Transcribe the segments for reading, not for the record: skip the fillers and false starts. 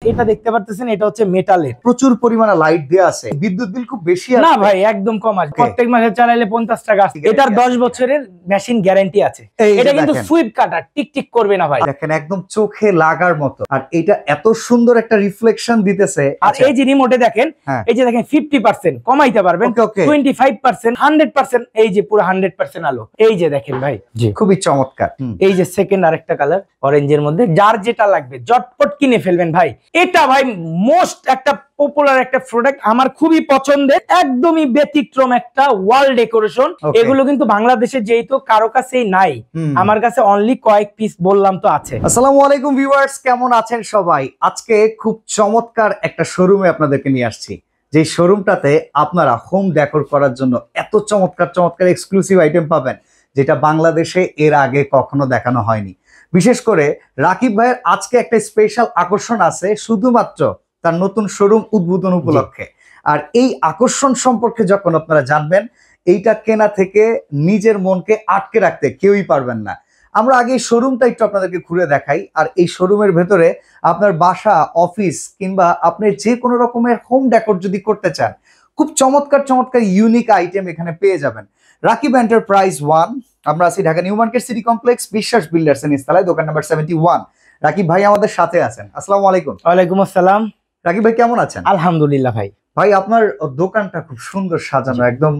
এটা দেখতে পারতেছেন, এটা হচ্ছে মেটালের, প্রচুর পরিমাণে লাইট দেয়া আছে। বিদ্যুৎ বিল খুব বেশি না ভাই, একদম কম আসবে। প্রত্যেক মাসে চালাইলে 50 টাকা আসবে। এটার 10 বছরের মেশিন গ্যারান্টি আছে। এটা কিন্তু সুইপ কাটার, টিকটিক করবে না ভাই। দেখেন একদম চোখে লাগার মতো, আর এটা এত সুন্দর একটা রিফ্লেকশন দিতেছে। আর এই যে রিমোটে দেখেন, এই যে দেখেন 50% কমাইতে পারবেন, 25%, 100%, এই যে পুরো 100% আলো। এই যে দেখেন ভাই, খুবই চমৎকার। এই যে সেকেন্ড আরেকটা কালার অরেঞ্জের মধ্যে, যার যেটা লাগবে জটপট কিনে ফেলবেন ভাই। এটা ভাই মোস্ট একটা পপুলার একটা প্রোডাক্ট, আমার খুবই পছন্দের, একদমই ব্যতিক্রম একটা ওয়াল ডেকোরেশন। এগুলো কিন্তু বাংলাদেশে যেহেতু কারো কাছেই নাই, আমার কাছে অনলি কয়েক পিস বললাম তো আছে। আসসালামু আলাইকুম ভিউয়ার্স, কেমন আছেন সবাই? আজকে খুব চমৎকার একটা শোরুমে আপনাদেরকে নিয়ে আসছি, যে শোরুমটাতে আপনারা হোম ডেকোর করার জন্য এত চমৎকার চমৎকার এক্সক্লুসিভ আইটেম পাবেন, যেটা বাংলাদেশে এর আগে কখনো দেখানো হয়নি। বিশেষ করে রাকিব ভাইয়ের আজকে একটা স্পেশাল আকর্ষণ আছে, শুধুমাত্র তার নতুন শোরুম উদ্বোধন উপলক্ষে। আর এই আকর্ষণ সম্পর্কে যখন আপনারা জানবেন, এইটা কেনা থেকে নিজের মনকে আটকে রাখতে কেউই পারবেন না। আমরা আগে এই শোরুমটা একটু আপনাদেরকে ঘুরে দেখাই। আর এই শোরুমের ভেতরে আপনার বাসা, অফিস কিংবা আপনি যে কোনো রকমের হোম ডেকোর যদি করতে চান, খুব চমৎকার চমৎকার ইউনিক আইটেম এখানে পেয়ে যাবেন। রাকিব এন্টারপ্রাইজ 1, আমরা আছি Dhaka new market city complex, বিশ্বাস বিল্ডার্স এর নিচতলায়, দোকান নাম্বার 71। রাকিব ভাই আমাদের সাথে আছেন। আসসালামু আলাইকুম। ওয়ালাইকুম আসসালাম। রাকিব ভাই কেমন আছেন? আলহামদুলিল্লাহ ভাই। ভাই আপনার দোকানটা খুব সুন্দর সাজানো, একদম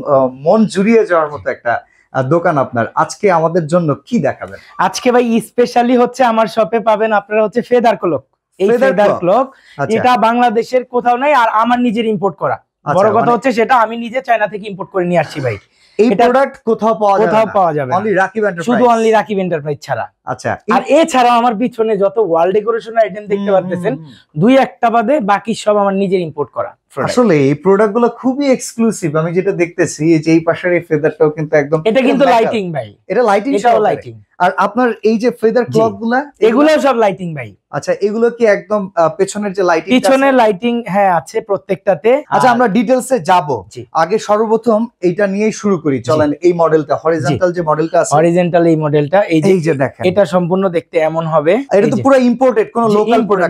মন জুড়িয়ে যাওয়ার মতো একটা দোকান আপনার। আজকে আমাদের জন্য কি দেখাবেন? আজকে ভাই স্পেশালি হচ্ছে আমার শপে পাবেন আপনারা হচ্ছে ফেদার ক্লক। এই ফেদার ক্লক এটা বাংলাদেশের কোথাও নাই, আর আমার নিজের ইম্পোর্ট করা। বড় কথা হচ্ছে সেটা আমি নিজে চায়না থেকে ইম্পোর্ট করে নিয়ে আসছি ভাই। এই প্রোডাক্ট কোথাও পাওয়া যাবে অনলি রাকিব এন্টারপ্রাইজ, শুধু অনলি রাকিব এন্টারপ্রাইজ ছাড়া। আচ্ছা, আর এছাড়াও আমার পিছনে যত ওয়াল ডেকোরেশন আইটেম দেখতে পারতেছেন, দুই একটা বাদে বাকি সব আমার নিজের ইম্পোর্ট করা। আসলে এই প্রোডাক্টগুলো খুবই এক্সক্লুসিভ। আমি যেটা দেখতেছি এই যে এই পাশের এই ফেদারটাও কিন্তু একদম, এটা কিন্তু লাইটিং ভাই, এটা লাইটিং, এটাও লাইটিং। আর আপনার এই যে ফেদার ক্লকগুলো, এগুলো সব লাইটিং ভাই। আচ্ছা, এগুলো কি একদম পেছনের যে লাইটিং, পিছনের লাইটিং হ্যাঁ আছে প্রত্যেকটাতে। আচ্ছা, আমরা ডিটেইলসে যাব। আগে সর্বপ্রথম এইটা নিয়েই শুরু করি, চলেন। এই মডেলটা হরিজন্টাল যে মডেলটা আছে, হরিজন্টাল এই মডেলটা, এই যে দেখেন, এটা সম্পূর্ণ দেখতে এমন হবে। এটা তো পুরো ইম্পোর্টেড, কোনো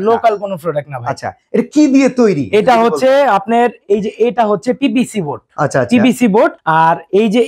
লোকাল কোনো প্রোডাক্ট না ভাই। আচ্ছা, এটা কি দিয়ে তৈরি? এটা হচ্ছে আপনার এই যে এটা হচ্ছে পিভিসি বোর্ড। আচ্ছা, পিভিসি বোর্ড। আর এই যে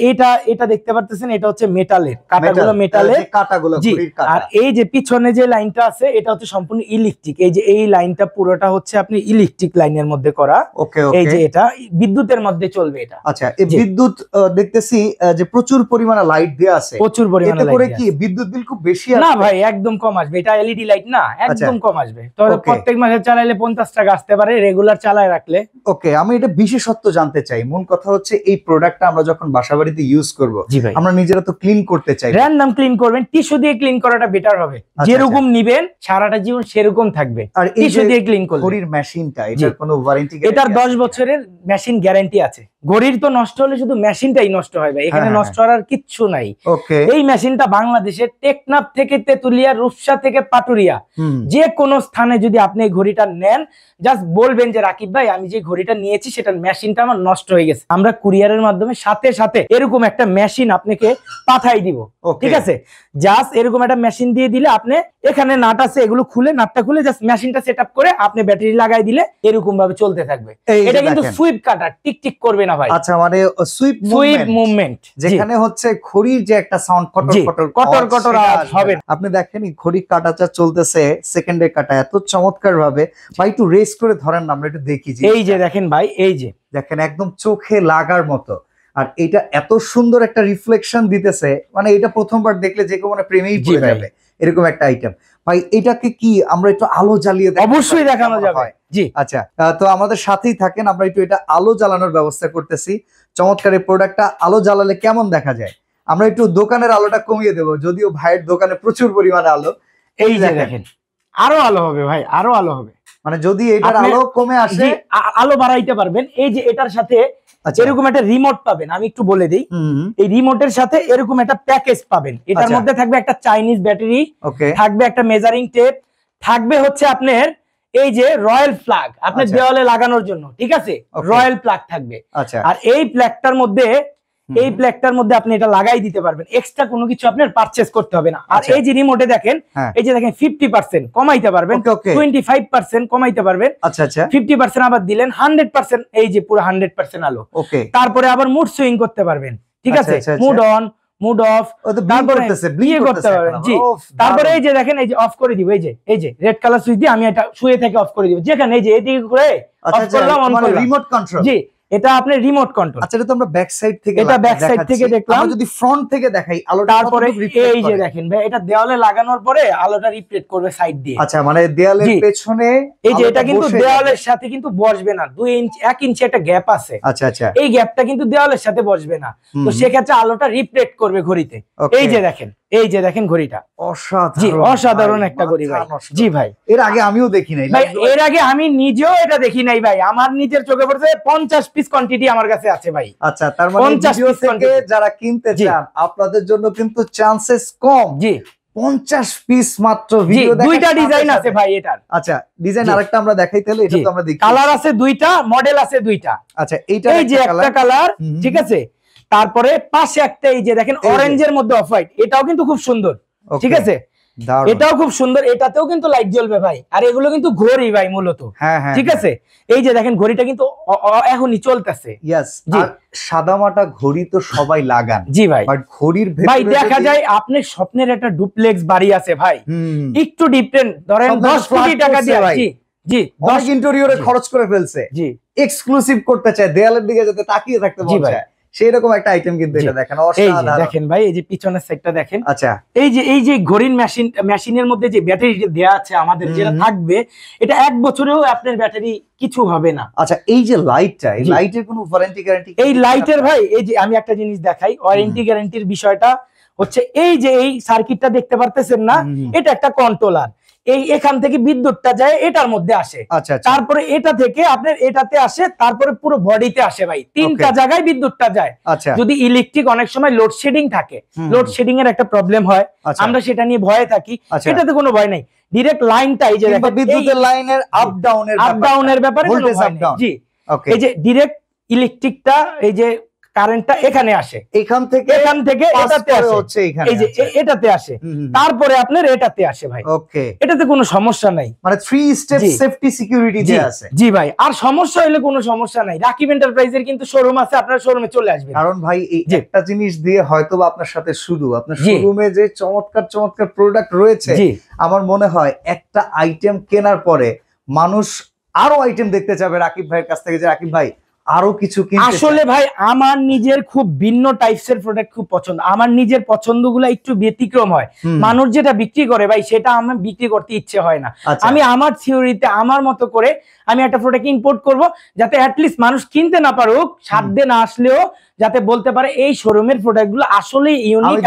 এটা দেখতে পারতেছেন, এটা হচ্ছে মেটালের, কাটাগুলো মেটালের, কাটাগুলো ঘড়ির কাটা। আর এই যে পিছনে যে লাইনটা আছে এটা হচ্ছে সম্পূর্ণ ইলেকট্রিক। এই যে এই লাইনটা পুরোটা হচ্ছে আপনি ইলেকট্রিক লাইনের মধ্যে করা। ওকে, এই যে এটা বিদ্যুতের মধ্যে চলবে এটা। আচ্ছা, এই বিদ্যুৎ দেখতেছি যে প্রচুর পরিমাণে লাইট দেয়া আছে, প্রচুর পরিমাণে লাইট। এতে করে কি বিদ্যুৎ বিল খুব বেশি আসবে? না ভাই, একদম কম আসবে। এটা এলইডি লাইট না, একদম কম আসবে। তবে প্রত্যেক মাসে চালাইলে 50 টাকা আসতে পারে, রেগুলার চালায় রাখলে। ওকে, আমি এটা বিশেষত্ব জানতে চাই। মূল কথা হচ্ছে এই প্রোডাক্টটা আমরা যখন বাসাবাড়িতে ইউজ করব, আমরা নিজেরা তো ক্লিন করতে চাই, র‍্যান্ডম ক্লিন করবেন, টিস্যু দিয়ে ক্লিন করাটা বেটার হবে। যেরকম নিবেন সারাটা জীবন সেরকম থাকবে। আর টিস্যু দিয়ে ক্লিন করলে, ঘড়ির মেশিনটা, এটার কোনো ওয়ারেন্টি? এটার 10 বছরের মেশিন গ্যারান্টি আছে। ঘড়ির তো নষ্ট হলে শুধু মেশিনটাই নষ্ট হয় ভাই, এখানে নষ্ট হওয়ার কিচ্ছু নাই। এই মেশিনটা বাংলাদেশের টেকনাফ থেকে তেতুলিয়া, রূপসা থেকে পাটুরিয়া, যে কোনো স্থানে যদি আপনি এই ঘড়িটা নেন, জাস্ট বলবেন যে রাকিব ভাই আমি যে ঘড়িটা নিয়েছি সেটার মেশিনটা আমার নষ্ট হয়ে গেছে, আমরা কুরিয়ারের মাধ্যমে সাথে সাথে এরকম একটা মেশিন আপনাকে পাঠাই দিব। ঠিক আছে, জাস্ট এরকম একটা মেশিন দিয়ে দিলে, আপনি এখানে নাট আছে, এগুলো খুলে নাটটা খুলে জাস্ট মেশিনটা সেট আপ করে আপনি ব্যাটারি লাগাই দিলে এরকম ভাবে চলতে থাকবে। এটা কিন্তু সুইপ কাটার, টিকটিক করবে না ভাই। আচ্ছা, মানে সুইপ মুভমেন্ট, যেখানে হচ্ছে ঘড়ির যে একটা সাউন্ড কটর কটর আওয়াজ হবে। আপনি দেখেন ঘড়ি কাটাটা চলতেছে, সেকেন্ডের কাটা এত চমৎকার ভাবে। ভাই একটু রেস করে ধরেন না, আমরা একটু দেখি। এই যে দেখেন ভাই, এই যে দেখেন একদম চোখে লাগার মতো, আর এটা এত সুন্দর একটা রিফ্লেকশন দিতেছে, মানে এটা প্রথমবার দেখলে যে কেউ মানে প্রেমেই পড়ে যাবে এরকম একটা আইটেম। ভাই এটাকে কি আমরা একটু আলো জ্বালিয়ে অবশ্যই দেখানো যাবে? জি আচ্ছা, তো আমাদের সাথেই থাকেন, আমরা একটু এটা আলো জ্বালানোর ব্যবস্থা করতেছি। চমৎকার এই প্রোডাক্টটা আলো জ্বালালে কেমন দেখা যায়? আমরা একটু দোকানের আলোটা কমিয়ে দেবো, যদিও ভাইয়ের দোকানে প্রচুর পরিমাণে আলো। এই যে দেখেন, আরো আলো হবে ভাই, আরো আলো হবে। মানে যদি এটার আলো কমে আসে, আলো বাড়াইতে পারবেন। এই যে এটার সাথে এরকম একটা রিমোট পাবেন, আমি একটু বলে দিই। এই রিমোটের সাথে এরকম একটা প্যাকেজ পাবেন। এটার মধ্যে থাকবে একটা চাইনিজ ব্যাটারি, থাকবে একটা মেজারিং টেপ, থাকবে হচ্ছে আপনার এই যে রয়্যাল ফ্ল্যাগ আপনার দেওয়ালে লাগানোর জন্য। ঠিক আছে, রয়্যাল প্লাগ থাকবে। আর এই প্লাগটার মধ্যে এই প্লাগটার মধ্যে আপনি এটা লাগাই দিতে পারবেন, এক্সট্রা কোনো কিছু আপনার পারচেজ করতে হবে না। আর এই যে রিমোটে দেখেন, এই যে দেখেন 50% কমাইতে পারবেন, 25% কমাইতে পারবেন, আচ্ছা আচ্ছা 50% আবার দিলেন, 100% এই যে পুরো 100% আলো। তারপরে আবার মুড সুইং করতে পারবেন, ঠিক আছে, মুড অন মুড অফ, তারপরে বিয়ে করতে পারবেন। জি, তারপরে এই যে দেখেন, এই যে অফ করে দিব, এই যে রেড কালার সুইচ দিয়ে আমি এটা শুয়ে থেকে অফ করে দিব, যেখানে এই যে এদিকে করে অফ করলাম, অন করলাম, রিমোট কন্ট্রোল। জি, এটা আপনার রিমোট কন্ট্রোল। আচ্ছা, এটা তো আমরা ব্যাক সাইড থেকে, এটা ব্যাক সাইড থেকে দেখলাম। আমরা যদি ফ্রন্ট থেকে দেখাই আলোটা, তারপরে এই যে দেখেন ভাই, এটা দেওয়ালে লাগানোর পরে আলোটা রিফ্লেক্ট করবে সাইড দিয়ে। আচ্ছা, মানে দেওয়ালের পেছনে এই যে এটা কিন্তু দেওয়ালের সাথে কিন্তু বসবে না, 2 ইঞ্চি 1 ইঞ্চি একটা গ্যাপ আছে। আচ্ছা আচ্ছা, এই গ্যাপটা কিন্তু দেওয়ালের সাথে বসবে না, তো সেক্ষেত্রে আলোটা রিফ্লেক্ট করবে ঘড়িতে। এই যে দেখেন, এই যে দেখেন ঘড়িটা অসাধারণ, অসাধারণ একটা ঘড়ি ভাই। জি ভাই, এর আগে আমিও দেখি নাই ভাই, এর আগে আমি নিজেও এটা দেখি নাই ভাই, আমার নিজের চোখে পড়ছে। 50 পিস কোয়ান্টিটি আমার কাছে আছে ভাই। আচ্ছা, তার মানে ভিডিও থেকে যারা কিনতে চান আপনাদের জন্য কিন্তু চান্সেস কম। জি, 50 পিস মাত্র ভিডিও দেখেন। দুইটা ডিজাইন আছে ভাই এটার। আচ্ছা, ডিজাইন আরেকটা আমরা দেখাই তাহলে, এটা তো আমরা দেখি। কালার আছে দুইটা, মডেল আছে দুইটা। আচ্ছা, এইটা এই যে একটা কালার, ঠিক আছে, তারপরে পাশে একটা এই যে দেখেন অরেঞ্জের মধ্যে অফ হোয়াইট, এটাও কিন্তু খুব সুন্দর, ঠিক আছে, এটাও খুব সুন্দর, এটাতেও কিন্তু লাইট জ্বলবে ভাই। আর এগুলো কিন্তু ঘড়ি ভাই মূলত, ঠিক আছে। এই যে দেখেন ঘড়িটা কিন্তু এখনই চলতেছে। জি, সাদামাটা ঘড়ি তো সবাই লাগান। জি ভাই, বাট ঘড়ির ভেতরে ভাই দেখা যায় আপনার স্বপ্নের একটা ডুপ্লেক্স বাড়ি আছে ভাই, একটু ডিফারেন্ট, ধরেন 10 কোটি টাকা দিয়ে। জি, 10 ইন্টেরিয়রে খরচ করে ফেলছে, জি, এক্সক্লুসিভ করতে চায়, দেয়ালের দিকে যাতে তাকিয়ে থাকতে মন চায়, সেই রকম একটা আইটেম কিন্তু এটা দেখেন, অসাধারণ। দেখেন ভাই, এই যে পিছনের সাইডটা দেখেন। আচ্ছা, এই যে ঘড়ির মেশিনের মধ্যে যে ব্যাটারি দেয়া আছে আমাদের, যেটা থাকবে, এটা 1 বছরেও আপনার ব্যাটারি কিছু হবে না। আচ্ছা, এই যে লাইটটা, এই লাইটের কোনো ওয়ারেন্টি গ্যারান্টি? এই লাইটের ভাই, এই যে আমি একটা জিনিস দেখাই, ওয়ারেন্টি গ্যারান্টির বিষয়টা হচ্ছে, এই যে এই সার্কিটটা দেখতে পারতেছেন না, এটা একটা কন্ট্রোলার, এই এখান থেকে বিদ্যুৎটা যায় এটার মধ্যে আসে, তারপরে এটা থেকে আপনার এটাতে আসে, তারপরে পুরো বডিতে আসে ভাই, 3টা জায়গায় বিদ্যুৎটা যায়। যদি ইলেকট্রিক অনেক সময় লোডশেডিং থাকে, লোডশেডিং এর একটা প্রবলেম হয়, আমরা সেটা নিয়ে ভয়ে থাকি, এটাতে কোনো ভয় নাই, ডিরেক্ট লাইনটা এই যে দেখেন, বিদ্যুতের লাইনের আপ ডাউনের ব্যাপারে কোনো ভয় নেই। জি, এই যে ডিরেক্ট ইলেকট্রিকটা, এই যে কারেন্টটা এখানে আসে, এখান থেকে এটাতে আসে, এই যে এটাতে আসে, তারপরে আপনার এটাতে আসে ভাই। ওকে, এটাতে কোনো সমস্যা নাই, মানে 3 স্টেপ সেফটি সিকিউরিটি দেয়া আছে। জি ভাই, আর সমস্যা হলে কোনো সমস্যা নাই, রাকিব এন্টারপ্রাইজের কিন্তু শোরুম আছে, আপনার শোরুমে চলে আসবেন। কারণ ভাই, এই একটা জিনিস দিয়ে হয়তোবা আপনার সাথে শুরু, আপনার শোরুমে যে চমৎকার চমৎকার প্রোডাক্ট রয়েছে, আমার মনে হয় একটা আইটেম কেনার পরে মানুষ আরো আইটেম দেখতে যাবে রাকিব ভাইয়ের কাছ থেকে, যে রাকিব ভাই আরো কিছু কিনতে। আসলে ভাই, আমার নিজের খুব ভিন্ন টাইপসের প্রোডাক্ট খুব পছন্দ, আমার নিজের পছন্দগুলো একটু ব্যতিক্রম হয়। মানুষ যেটা বিক্রি করে ভাই, সেটা আমার বিক্রি করতে ইচ্ছে হয় না। আমি আমার থিওরিতে আমার মতো করে আমি একটা প্রোডাক্ট ইম্পোর্ট করব, যাতে অ্যাটলিস্ট মানুষ কিনতে না পারুক, সাধ্যে না আসলেও যাতে বলতে পারে এই শোরুমের প্রোডাক্টগুলো আসলে ইউনিক।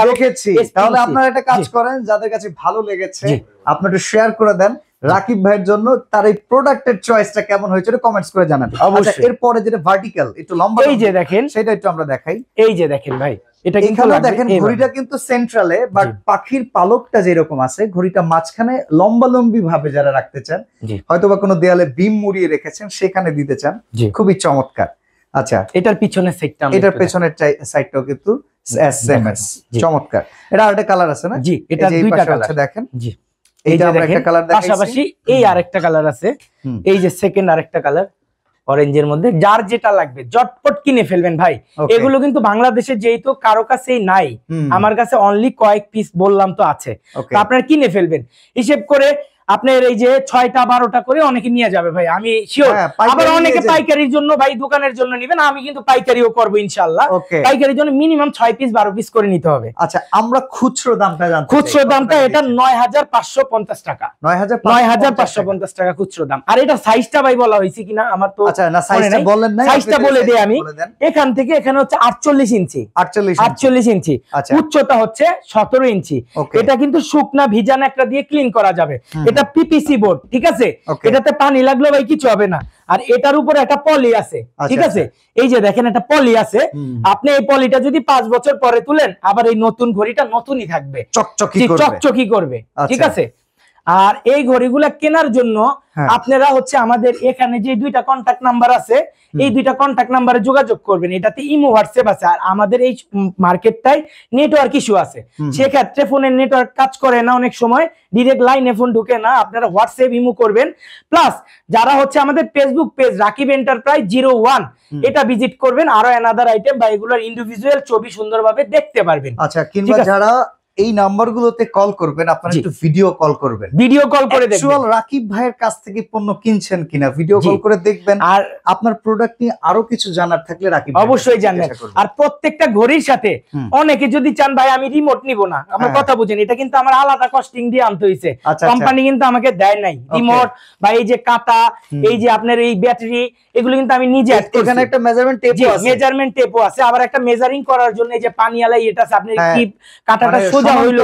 তাহলে আপনারা একটা কাজ করেন, যাদের কাছে ভালো লেগেছে আপনি একটু শেয়ার করে দেন রাকিব ভাইয়ের জন্য, তার এই প্রোডাক্টের চয়েসটা কেমন হয়েছে কমেন্টস করে জানান। আচ্ছা, এরপরে যেটা ভার্টিক্যাল একটু লম্বা, এই যে দেখেন, সেটা একটু আমরা দেখাই। এই যে দেখেন ভাই, এটা কিন্তু দেখেন ঘড়িটা কিন্তু সেন্ট্রালে, বাট পাখির পালকটা যেরকম আছে, ঘড়িটা মাঝখানে লম্বালম্বি ভাবে যারা রাখতে চান, হয়তোবা কোনো দেয়ালে বিম মুড়িয়ে রেখেছেন, সেখানে দিতে চান, খুবই চমৎকার। আচ্ছা, এটার পিছনের সাইডটা, এটার পেছনের সাইডটাও কিন্তু এসএমএস চমৎকার। এটা আরেকটা কালার আছে না? জি, এটা দুইটা কালার আছে, দেখেন। জি, এইটা আমরা একটা কালার দেখাইছি, পাশাপাশি এই আরেকটা কালার আছে, এই যে সেকেন্ড আরেকটা কালার অরেঞ্জের মধ্যে, যার যেটা লাগবে জটপট কিনে ফেলবেন ভাই। এগুলো কিন্তু বাংলাদেশে যেহেতু কারো কাছেই নাই, আমার কাছে অনলি কয়েক পিস বললাম তো আছে, আপনারা কিনে ফেলবেন। হিসেব করে আপনার এই যে 6টা 12টা করে অনেকে নিয়ে যাবে ভাই, আমি শিওর। আবার অনেকে পাইকারির জন্য ভাই দোকানের জন্য নেবেন, আমি কিন্তু পাইকারিও করবো ইনশাআল্লাহ। পাইকারির জন্য মিনিমাম 6 পিস 12 পিস করে নিতে হবে। আচ্ছা, আমরা খুচরো দামটা জানতে চাই। খুচরো দামটা এটা 9550 টাকা, 9550 টাকা খুচরো দাম। আর এটা সাইজটা ভাই বলা হয়েছে কিনা আমার তো, আচ্ছা না, সাইজটা বলেন না, সাইজটা বলে দেই আমি। এখান থেকে এখানে হচ্ছে 48 ইঞ্চি, 48 ইঞ্চি, উচ্চতা হচ্ছে 17 ইঞ্চি। এটা কিন্তু শুকনা ভিজা ন্যাকড়া দিয়ে ক্লিন করা যাবে। এটা পিপিসি বোর্ড, ঠিক আছে, এটাতে পানি লাগলো ভাই কিছু হবে না। আর এটার উপরে একটা পলি আছে, ঠিক আছে, এই যে দেখেন একটা পলি আছে, আপনি এই পলিটা যদি 5 বছর পরে তুলেন, আবার এই নতুন ঘড়িটা নতুনই থাকবে, চকচকি করবে, ঠিক আছে। আর এই ঘড়িগুলা কেনার জন্য আপনারা হচ্ছে আমাদের এখানে যে 2টা কন্টাক্ট নাম্বার আছে, এই 2টা কন্টাক্ট নাম্বারে যোগাযোগ করবেন। এটাতে ইমো হোয়াটসঅ্যাপ আছে। আর আমাদের এই মার্কেটটাই নেটওয়ার্ক ইস্যু আছে, সেক্ষেত্রে ফোনের নেটওয়ার্ক কাজ করে না, অনেক সময় ডিরেক্ট লাইনে ফোন ঢুকে না। আপনারা হোয়াটসঅ্যাপ ইমো করবেন। প্লাস যারা হচ্ছে আমাদের ফেসবুক পেজ রাকিব এন্টারপ্রাইজ 01 এটা ভিজিট করবেন, আরো অ্যানাদার আইটেম বা এগুলোর ইন্ডিভিজুয়াল ছবি সুন্দরভাবে দেখতে পারবেন। আচ্ছা, কিংবা যারা এই নাম্বারগুলোতে কল করবেন, আপনারা একটু ভিডিও কল করবেন, ভিডিও কল করে দেখবেন অ্যাকচুয়াল রাকিব ভাইয়ের কাছ থেকে পণ্য কিনছেন কিনা, ভিডিও কল করে দেখবেন। আর আপনার প্রোডাক্ট নিয়ে আরো কিছু জানার থাকলে রাকিব অবশ্যই জানবেন। আর প্রত্যেকটা ঘড়ির সাথে অনেকে যদি চান ভাই আমি রিমোট নিব না, আমার কথা বুঝেন, এটা কিন্তু আমার আলাদা কস্টিং দিয়ে আনতে হইছে, কোম্পানি কিন্তু আমাকে দেয় নাই রিমোট বা এই যে কাটা, এই যে আপনার এই ব্যাটারি, এগুলো কিন্তু আমি নিজে অ্যাড করছি। এখানে একটা মেজারমেন্ট টেপও আছে, মেজারমেন্ট টেপও আছে, আবার একটা মেজারিং করার জন্য এই যে পানিয়ালাই এটা আছে, আপনি কি কাটাটা সোজা হইলো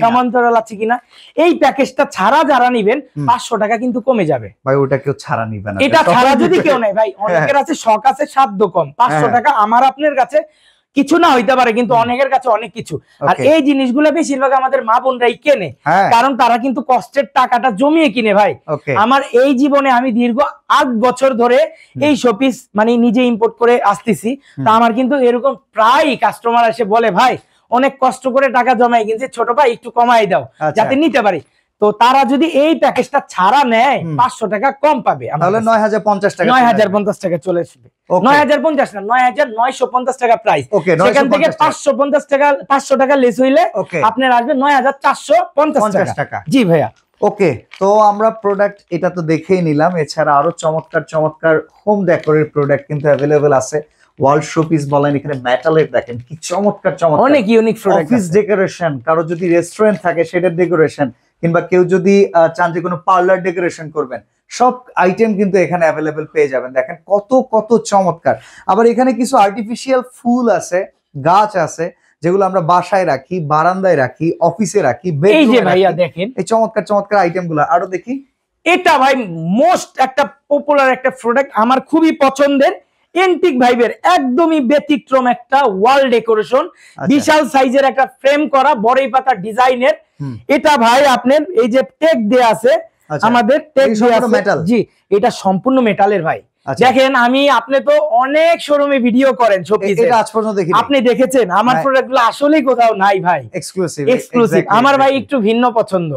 সমান্তরাল আছে কিনা। এই প্যাকেজটা ছাড়া যারা নিবেন 500 টাকা কিন্তু কমে যাবে ভাই। ওটা কেউ ছাড়া নিবে না, এটা ছাড়া যদি কেউ নাই ভাই, অনেকের আছে শখ আছে সাধ্য কম, 500 টাকা আমার আপনার কাছে কিছু না হইতে পারে, কিন্তু অনেকের কাছে অনেক কিছু। আর এই জিনিসগুলো বেশিরভাগ আমাদের মা বোনরাই কেনে, কারণ তারা কিন্তু কষ্টের টাকাটা জমিয়ে কিনে ভাই। আমার এই জীবনে আমি দীর্ঘ 8 বছর ধরে এই শোপিস মানে নিজে ইম্পোর্ট করে আসতেছি, তা আমার কিন্তু এরকম প্রায় কাস্টমার এসে বলে ভাই অনেক কষ্ট করে টাকা জমাই কিনছে, ছোট ভাই একটু কমাই দাও যাতে নিতে পারি। তো তারা যদি এই প্যাকেজটা ছাড়া নেয় 500 টাকা কম পাবে, তাহলে 9050 টাকা, 9050 টাকা চলে আসবে। 9050 না, 9950 টাকা প্রাইস। সেখান থেকে 500 টাকা লেস হইলে আপনার আসবে 9450 টাকা। জি ভাইয়া। ওকে, তো আমরা প্রোডাক্ট এটা তো দেখেই নিলাম, এছাড়া আরো চমৎকার চমৎকার হোম ডেকোরের প্রোডাক্ট কিন্তু অ্যাভেলেবেল আছে। ওয়াল শোপিস বলেন, এখানে মেটালের দেখেন কি চমৎকার চমৎকার, অনেক ইউনিক প্রোডাক্ট। অফিস ডেকোরেশন, কারো যদি রেস্টুরেন্ট থাকে সেটার ডেকোরেশন, কিংবা কেউ যদি চান যে কোনো পার্লার ডেকোরেশন করবেন, সব আইটেম কিন্তু এখানে অ্যাভেলেবেল পেয়ে যাবেন। দেখেন কত কত চমৎকার। আবার এখানে কিছু আর্টিফিশিয়াল ফুল আছে, গাছ আছে, যেগুলো আমরা বাসায় রাখি, বারান্দায় রাখি, অফিসে রাখি, এই যে ভাইয়া দেখেন এই চমৎকার চমৎকার আইটেমগুলো। আরো দেখি, এটা ভাই মোস্ট একটা পপুলার একটা প্রোডাক্ট, আমার খুবই পছন্দের, এন্টিক ভাইবের একদমই ব্যতিক্রম একটা ওয়াল ডেকোরেশন, বিশাল সাইজের একটা ফ্রেম করা বড়ই পাতা ডিজাইনের। এটা ভাই আপনার এই যে টেক দেয়া আছে, আমাদের টেক দেয়া আছে, জি এটা সম্পূর্ণ মেটালের ভাই। দেখেন আমি, আপনি তো অনেক শোরুমে ভিডিও করেন শোপিসে, এটা আজ পর্যন্ত দেখিনি, আপনি দেখেছেন আমার প্রোডাক্টগুলো আসলেই কোথাও নাই ভাই, এক্সক্লুসিভ। আমার ভাই একটু ভিন্ন পছন্দ,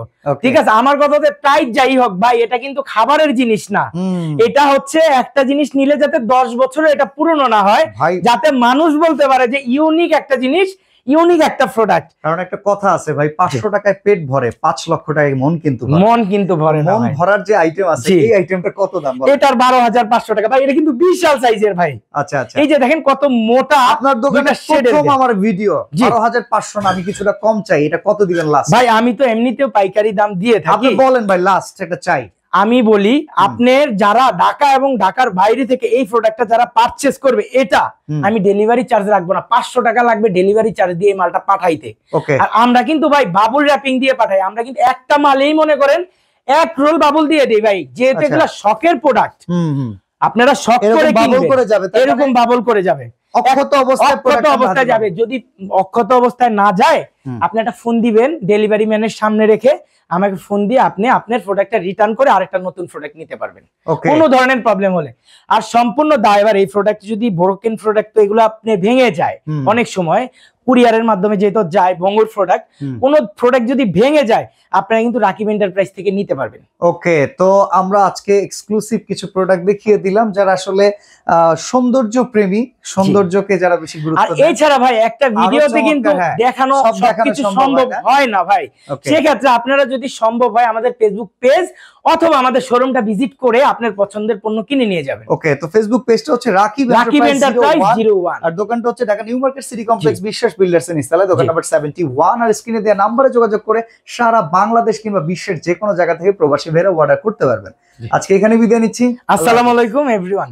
ঠিক আছে। আমার কথাতে প্রাইস যাই হোক ভাই, এটা কিন্তু খাবারের জিনিস না, এটা হচ্ছে একটা জিনিস নিলে যাতে 10 বছরে এটা পুরনো না হয়, যাতে মানুষ বলতে পারে যে ইউনিক একটা জিনিস, ইউনিক একটা প্রোডাক্ট। কারণ একটা কথা আছে ভাই, 500 টাকায় পেট ভরে, 5 লক্ষ টাকায় মন কিন্তু ভরে না। মন ভরার যে আইটেম আছে, এই আইটেমটা কত দাম? এটার 12500 টাকা ভাই। এটা কিন্তু বিশাল সাইজের ভাই। আচ্ছা আচ্ছা, এই যে দেখেন কত মোটা। আপনার দোকানে প্রথম আমার ভিডিও 12500 না, আমি কিছুটা কম চাই, এটা কত দিবেন লাস্ট? ভাই আমি তো এমনিতেও পাইকারি দাম দিয়ে থাকি, আপনি বলেন ভাই লাস্ট এটা চাই। আমি বলি আপনার যারা ঢাকা এবং ঢাকার বাইরে থেকে এই প্রোডাক্টটা যারা পারচেজ করবে, এটা আমি ডেলিভারি চার্জ রাখবো না, 500 টাকা লাগবে ডেলিভারি চার্জ দিয়ে মালটা পাঠাইতে। আর আমরা কিন্তু ভাই বাবুল র্যাপিং দিয়ে পাঠাই, আমরা কিন্তু একটা মালেই মনে করেন 1 রোল বাবুল দিয়ে দেই ভাই, যেহেতু এগুলো শখের প্রোডাক্ট, আপনারা শখ করে কিনবেন, এরকম বাবল করে যাবে, অক্ষত অবস্থায় যাবে। যদি অক্ষত অবস্থায় না যায়, আপনি একটা ফোন দিবেন ডেলিভারি ম্যানের সামনে রেখে, আমাকে ফোন দিয়ে আপনি আপনার প্রোডাক্টটা রিটার্ন করে আরেকটা নতুন প্রোডাক্ট নিতে পারবেন কোনো ধরনের প্রবলেম হলে। আর সম্পূর্ণ দায়ভার এই প্রোডাক্ট যদি ব্রোকেন প্রোডাক্ট, তো এগুলো আপনি ভেঙে যায় অনেক সময় কুরিয়ারের মাধ্যমে, যেহেতু যায় ভঙ্গুর প্রোডাক্ট, কোন প্রোডাক্ট যদি ভেঙে যায় আপনারা কিন্তু রাকিব এন্টারপ্রাইজ থেকে নিতে পারবেন। ওকে, তো আমরা আজকে এক্সক্লুসিভ কিছু প্রোডাক্ট দেখিয়ে দিলাম যারা আসলে সৌন্দর্য প্রেমী, সৌন্দর্যকে যারা বেশি গুরুত্ব দেয়। আর এছাড়া ভাই একটা ভিডিওতে কিন্তু দেখানো সবকিছু সম্ভব হয় না ভাই, সেক্ষেত্রে আপনারা যদি সম্ভব হয় আমাদের ফেসবুক পেজ অথবা আমাদের শোরুমটা ভিজিট করে আপনার পছন্দের পণ্য কিনে নিয়ে যাবেন। ওকে, তো ফেসবুক পেজটা হচ্ছে রাকিব এন্টারপ্রাইজ 01, আর দোকানটা হচ্ছে Dhaka new market city complex বিশ্বাস বিল্ডার্স এর নিচতলায়, দোকান নাম্বার 71। আর স্ক্রিনে দেওয়া নম্বরে যোগাযোগ করে সারা বাংলাদেশ কিংবা বিশ্বের যে কোনো জায়গা থেকে প্রবাসী ভাইরা অর্ডার করতে পারবেন। আজকে এখানে বিদায় নিচ্ছি, আসসালামু আলাইকুম এভরিওয়ান।